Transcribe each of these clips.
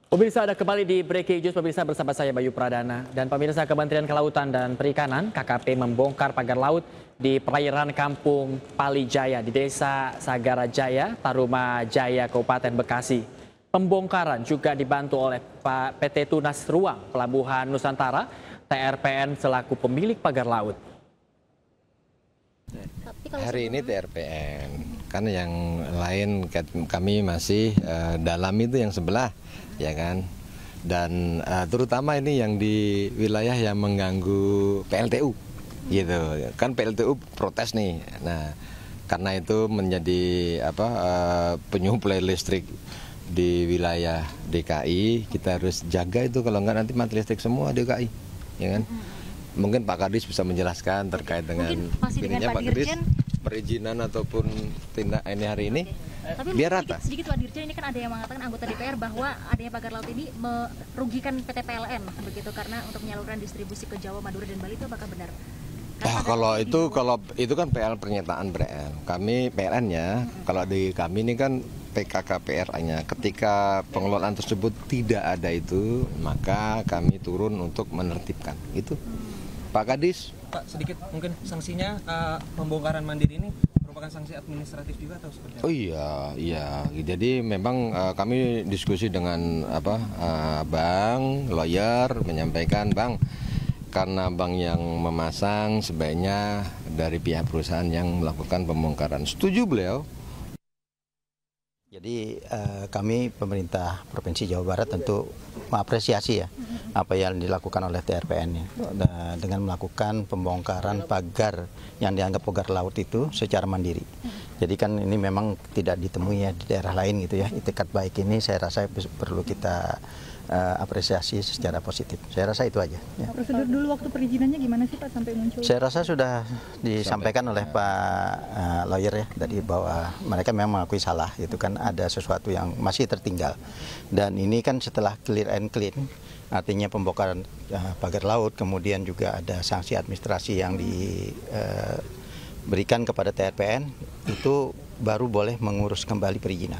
Pemirsa, ada kembali di Breaking News pemirsa bersama saya Bayu Pradana. Dan pemirsa, Kementerian Kelautan dan Perikanan KKP membongkar pagar laut di perairan Kampung Palijaya di Desa Sagara Jaya, Taruma Jaya, Kabupaten Bekasi. Pembongkaran juga dibantu oleh PT Tunas Ruang Pelabuhan Nusantara, TRPN selaku pemilik pagar laut. Hari ini TRPN, kan yang lain kami masih dalam itu yang sebelah, ya kan. Dan terutama ini yang di wilayah yang mengganggu PLTU, gitu. Kan PLTU protes nih. Nah, karena itu menjadi penyuplai listrik di wilayah DKI, kita harus jaga itu, kalau enggak nanti mati listrik semua DKI, ya kan. Mungkin Pak Kadis bisa menjelaskan terkait dengan Pak Kadis, perizinan ataupun tindak ini hari ini. Tapi biar rata. Sedikit Pak Dirjen, ini kan ada yang mengatakan anggota DPR bahwa adanya pagar laut ini merugikan PT PLN begitu, karena untuk menyalurkan distribusi ke Jawa, Madura dan Bali, itu apakah benar? Kalau itu kan PL pernyataan PLN. Kami PLN-nya, kalau di kami ini kan PKK PRA-nya. Ketika pengelolaan tersebut tidak ada itu, maka kami turun untuk menertibkan. Itu. Pak Kadis. Pak, sedikit mungkin sanksinya pembongkaran mandiri ini merupakan sanksi administratif juga atau seperti apa? Oh iya. Jadi memang kami diskusi dengan bank, lawyer, menyampaikan bang, karena bank yang memasang sebaiknya dari pihak perusahaan yang melakukan pembongkaran. Setuju beliau. Jadi kami pemerintah Provinsi Jawa Barat tentu mengapresiasi ya apa yang dilakukan oleh TRPN ya, dengan melakukan pembongkaran pagar yang dianggap pagar laut itu secara mandiri. Jadi kan ini memang tidak ditemui ya di daerah lain gitu ya. Itikat baik ini saya rasa perlu kita apresiasi secara positif. Saya rasa itu aja. Ya. Prosedur dulu waktu perizinannya gimana sih Pak sampai muncul? Saya rasa sudah disampaikan oleh Pak lawyer ya tadi bahwa mereka memang mengakui salah, itu kan ada sesuatu yang masih tertinggal. Dan ini kan setelah clear and clean, artinya pembongkaran pagar laut, kemudian juga ada sanksi administrasi yang diberikan kepada TRPN, itu baru boleh mengurus kembali perizinan.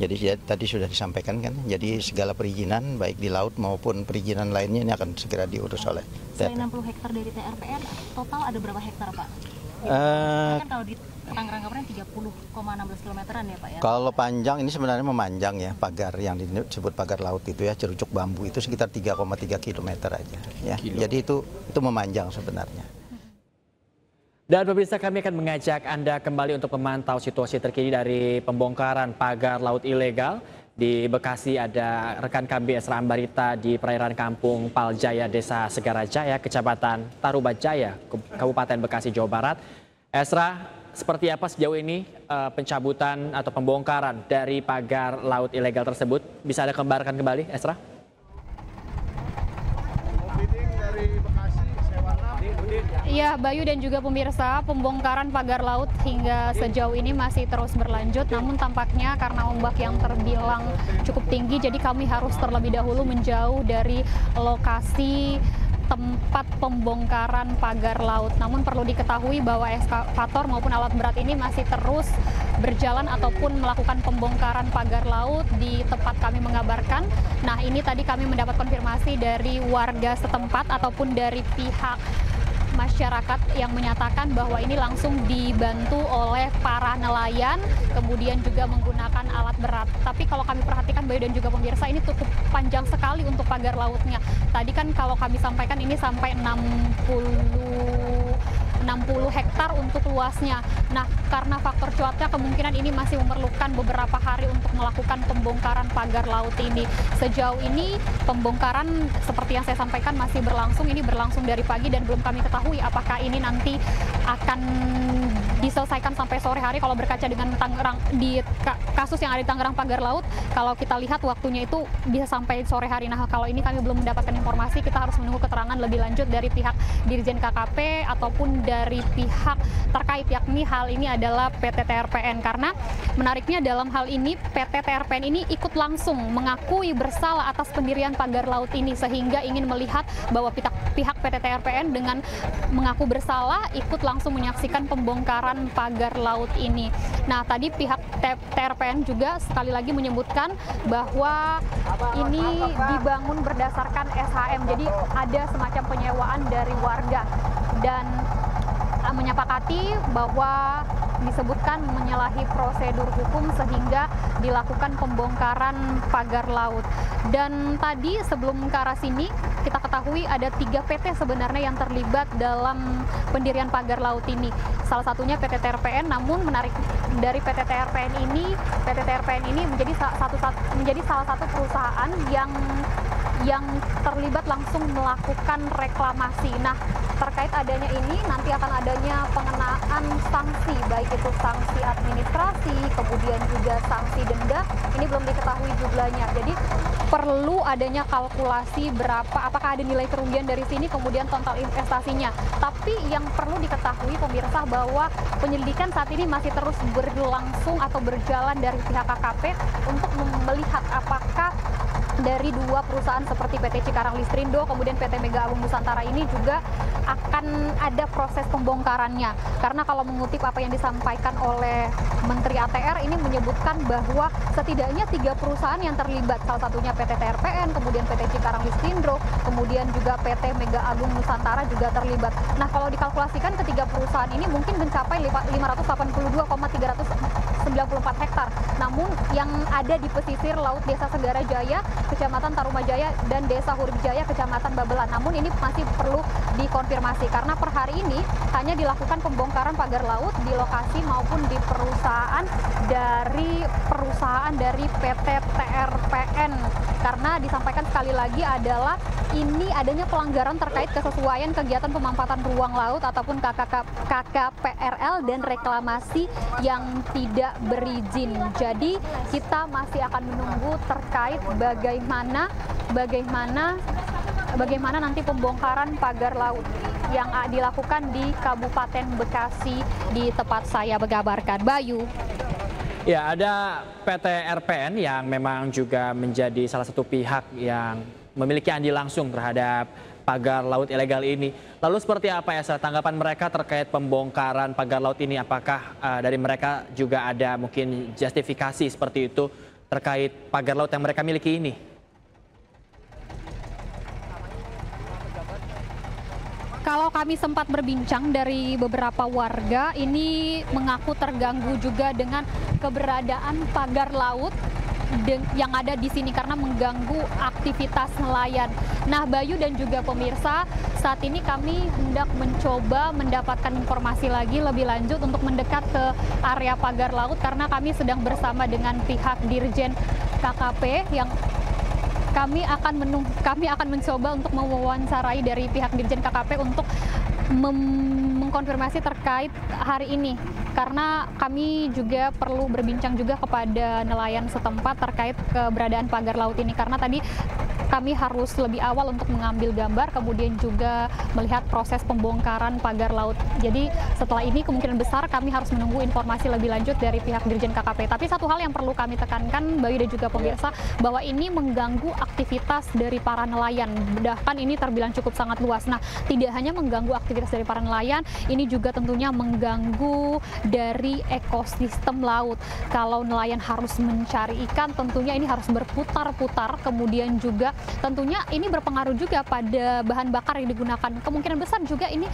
Jadi tadi sudah disampaikan kan, jadi segala perizinan baik di laut maupun perizinan lainnya ini akan segera diurus oleh TRPN. Selain 60 hektar dari TRPN, total ada berapa hektar Pak? Kan kalau di Tangerang kemarin 30,16 kilometeran ya Pak ya? Kalau panjang ini sebenarnya memanjang ya, pagar yang disebut pagar laut itu ya, cerucuk bambu itu sekitar 3,3 kilometer aja ya. Jadi itu memanjang sebenarnya. Dan pemirsa, kami akan mengajak Anda kembali untuk memantau situasi terkini dari pembongkaran pagar laut ilegal. Di Bekasi ada rekan kami Esra Ambarita di perairan Kampung Paljaya, Desa Segara Jaya, Kecamatan Taruma Jaya, Kabupaten Bekasi, Jawa Barat. Esra, seperti apa sejauh ini pencabutan atau pembongkaran dari pagar laut ilegal tersebut? Bisa Anda gambarkan kembali, Esra? Iya, Bayu dan juga pemirsa, pembongkaran pagar laut hingga sejauh ini masih terus berlanjut. Namun tampaknya karena ombak yang terbilang cukup tinggi, jadi kami harus terlebih dahulu menjauh dari lokasi tempat pembongkaran pagar laut. Namun perlu diketahui bahwa eskavator maupun alat berat ini masih terus berjalan ataupun melakukan pembongkaran pagar laut di tempat kami mengabarkan. Nah, ini tadi kami mendapat konfirmasi dari warga setempat ataupun dari pihak masyarakat yang menyatakan bahwa ini langsung dibantu oleh para nelayan, kemudian juga menggunakan alat berat. Tapi kalau kami perhatikan Bayu dan juga pemirsa, ini cukup panjang sekali untuk pagar lautnya. Tadi kan kalau kami sampaikan ini sampai 60 hektar untuk luasnya. Nah, karena faktor cuaca kemungkinan ini masih memerlukan beberapa hari untuk melakukan pembongkaran pagar laut ini. Sejauh ini pembongkaran seperti yang saya sampaikan masih berlangsung. Ini berlangsung dari pagi dan belum kami ketahui apakah ini nanti akan diselesaikan sampai sore hari. Kalau berkaca dengan Tangerang, di kasus yang ada di Tangerang pagar laut, kalau kita lihat waktunya itu bisa sampai sore hari. Nah, kalau ini kami belum mendapatkan informasi, kita harus menunggu keterangan lebih lanjut dari pihak Dirjen KKP ataupun dari pihak terkait, yakni hal ini adalah PT TRPN. Karena menariknya dalam hal ini PT TRPN ini ikut langsung mengakui bersalah atas pendirian pagar laut ini, sehingga ingin melihat bahwa pihak PT TRPN dengan mengaku bersalah ikut langsung menyaksikan pembongkaran pagar laut ini. Nah, tadi pihak TRPN juga sekali lagi menyebutkan bahwa ini dibangun berdasarkan SHM, jadi ada semacam penyewaan dari warga, dan menyepakati bahwa disebutkan menyalahi prosedur hukum sehingga dilakukan pembongkaran pagar laut. Dan tadi sebelum ke arah sini kita ketahui ada 3 PT sebenarnya yang terlibat dalam pendirian pagar laut ini. Salah satunya PT TRPN, namun menarik dari PT TRPN ini menjadi salah satu perusahaan yang terlibat langsung melakukan reklamasi. Nah, terkait adanya ini nanti akan adanya pengenaan sanksi, baik itu sanksi administrasi, kemudian juga sanksi denda. Ini belum diketahui jumlahnya. Jadi perlu adanya kalkulasi apakah ada nilai kerugian dari sini, kemudian total investasinya. Tapi yang perlu diketahui pemirsa bahwa penyelidikan saat ini masih terus berlangsung atau berjalan dari pihak KKP untuk melihat apakah dari 2 perusahaan seperti PT Cikarang Listrindo, kemudian PT Mega Agung Nusantara ini juga akan ada proses pembongkarannya. Karena kalau mengutip apa yang disampaikan oleh Menteri ATR ini menyebutkan bahwa setidaknya 3 perusahaan yang terlibat, salah satunya PT TRPN, kemudian PT Cikarang Listrindo, kemudian juga PT Mega Agung Nusantara juga terlibat. Nah, kalau dikalkulasikan ketiga perusahaan ini mungkin mencapai 582,394 hektar. Namun yang ada di pesisir laut Desa Segara Jaya, Kecamatan Tarumajaya, dan Desa Huribjaya, Kecamatan Babelan. Namun ini masih perlu dikonfirmasi karena per hari ini hanya dilakukan pembongkaran pagar laut di lokasi maupun di perusahaan dari PT TRPN. Karena disampaikan sekali lagi adalah ini adanya pelanggaran terkait kesesuaian kegiatan pemanfaatan ruang laut ataupun KKPRL dan reklamasi yang tidak berizin. Jadi kita masih akan menunggu terkait bagaimana nanti pembongkaran pagar laut yang dilakukan di Kabupaten Bekasi di tempat saya mengabarkan. Bayu. Ya, ada PT RPN yang memang juga menjadi salah satu pihak yang memiliki andil langsung terhadap pagar laut ilegal ini. Lalu seperti apa ya tanggapan mereka terkait pembongkaran pagar laut ini? Apakah dari mereka juga ada mungkin justifikasi seperti itu terkait pagar laut yang mereka miliki ini? Kalau kami sempat berbincang dari beberapa warga, ini mengaku terganggu juga dengan keberadaan pagar laut yang ada di sini karena mengganggu aktivitas nelayan. Nah, Bayu dan juga pemirsa, saat ini kami hendak mencoba mendapatkan informasi lagi lebih lanjut untuk mendekat ke area pagar laut karena kami sedang bersama dengan pihak Dirjen KKP yang kami akan mencoba untuk mewawancarai dari pihak Dirjen KKP untuk mengkonfirmasi terkait hari ini karena kami juga perlu berbincang juga kepada nelayan setempat terkait keberadaan pagar laut ini karena tadi kami harus lebih awal untuk mengambil gambar kemudian juga melihat proses pembongkaran pagar laut. Jadi setelah ini kemungkinan besar kami harus menunggu informasi lebih lanjut dari pihak Dirjen KKP. Tapi satu hal yang perlu kami tekankan Bayu dan juga pemirsa bahwa ini mengganggu aktivitas dari para nelayan. Bahkan ini terbilang cukup sangat luas. Nah, tidak hanya mengganggu aktivitas dari para nelayan, ini juga tentunya mengganggu dari ekosistem laut. Kalau nelayan harus mencari ikan, tentunya ini harus berputar-putar, kemudian juga tentunya ini berpengaruh juga pada bahan bakar yang digunakan. Kemungkinan besar juga ini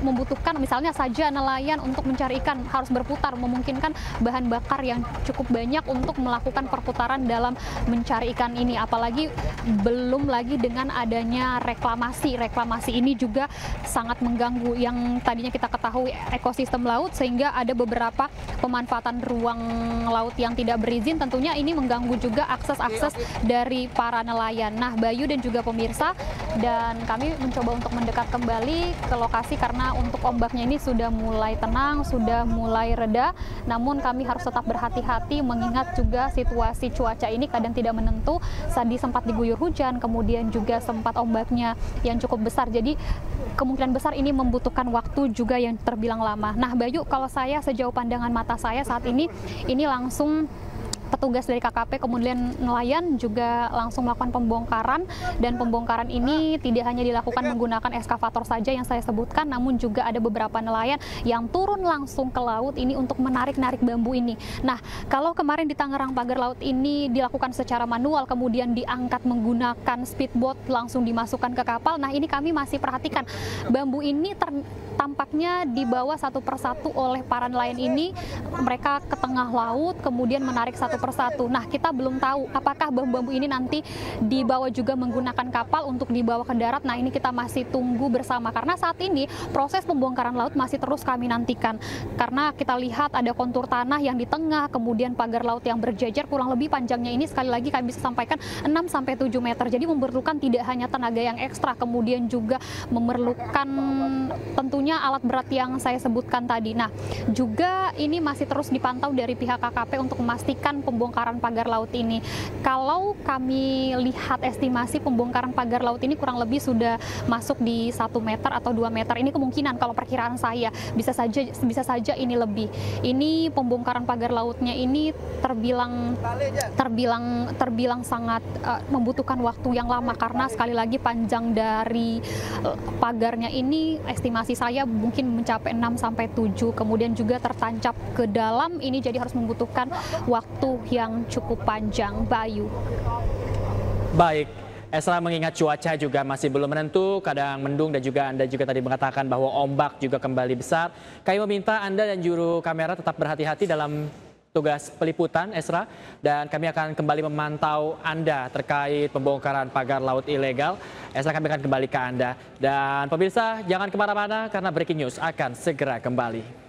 membutuhkan misalnya saja nelayan untuk mencari ikan harus berputar, memungkinkan bahan bakar yang cukup banyak untuk melakukan perputaran dalam mencari ikan ini. Apalagi belum lagi dengan adanya reklamasi. Reklamasi ini juga sangat mengganggu yang tadinya kita ketahui ekosistem laut sehingga ada beberapa pemanfaatan ruang laut yang tidak berizin. Tentunya ini mengganggu juga akses-akses dari para nelayan. Nah, Bayu dan juga pemirsa, dan kami mencoba untuk mendekat kembali ke lokasi karena untuk ombaknya ini sudah mulai tenang, sudah mulai reda. Namun kami harus tetap berhati-hati mengingat juga situasi cuaca ini kadang tidak menentu. Tadi sempat diguyur hujan, kemudian juga sempat ombaknya yang cukup besar. Jadi kemungkinan besar ini membutuhkan waktu juga yang terbilang lama. Nah, Bayu, kalau saya sejauh pandangan mata saya saat ini langsung petugas dari KKP kemudian nelayan juga langsung melakukan pembongkaran, dan pembongkaran ini tidak hanya dilakukan menggunakan eskavator saja yang saya sebutkan, namun juga ada beberapa nelayan yang turun langsung ke laut ini untuk menarik-narik bambu ini. Nah, kalau kemarin di Tangerang pagar laut ini dilakukan secara manual, kemudian diangkat menggunakan speedboat langsung dimasukkan ke kapal, nah ini kami masih perhatikan bambu ini tampaknya dibawa satu persatu oleh para nelayan ini. Mereka ke tengah laut kemudian menarik satu persatu. Nah, kita belum tahu apakah bambu-bambu ini nanti dibawa juga menggunakan kapal untuk dibawa ke darat. Nah, ini kita masih tunggu bersama karena saat ini proses pembongkaran laut masih terus kami nantikan. Karena kita lihat ada kontur tanah yang di tengah, kemudian pagar laut yang berjajar, kurang lebih panjangnya ini sekali lagi kami bisa sampaikan 6-7 meter. Jadi memerlukan tidak hanya tenaga yang ekstra, kemudian juga memerlukan tentunya alat berat yang saya sebutkan tadi. Nah, juga ini masih terus dipantau dari pihak KKP untuk memastikan pembongkaran pagar laut ini. Kalau kami lihat estimasi pembongkaran pagar laut ini kurang lebih sudah masuk di 1 meter atau 2 meter. Ini kemungkinan kalau perkiraan saya, bisa saja ini lebih. Ini pembongkaran pagar lautnya ini terbilang sangat membutuhkan waktu yang lama karena sekali lagi panjang dari pagarnya ini estimasi saya mungkin mencapai 6-7, kemudian juga tertancap ke dalam ini, jadi harus membutuhkan waktu yang cukup panjang. Bayu. Baik, Esra, mengingat cuaca juga masih belum menentu, kadang mendung, dan juga Anda juga tadi mengatakan bahwa ombak juga kembali besar. Kami meminta Anda dan juru kamera tetap berhati-hati dalam tugas peliputan, Esra, dan kami akan kembali memantau Anda terkait pembongkaran pagar laut ilegal. Esra, kami akan kembali ke Anda. Dan pemirsa, jangan kemana-mana karena Breaking News akan segera kembali.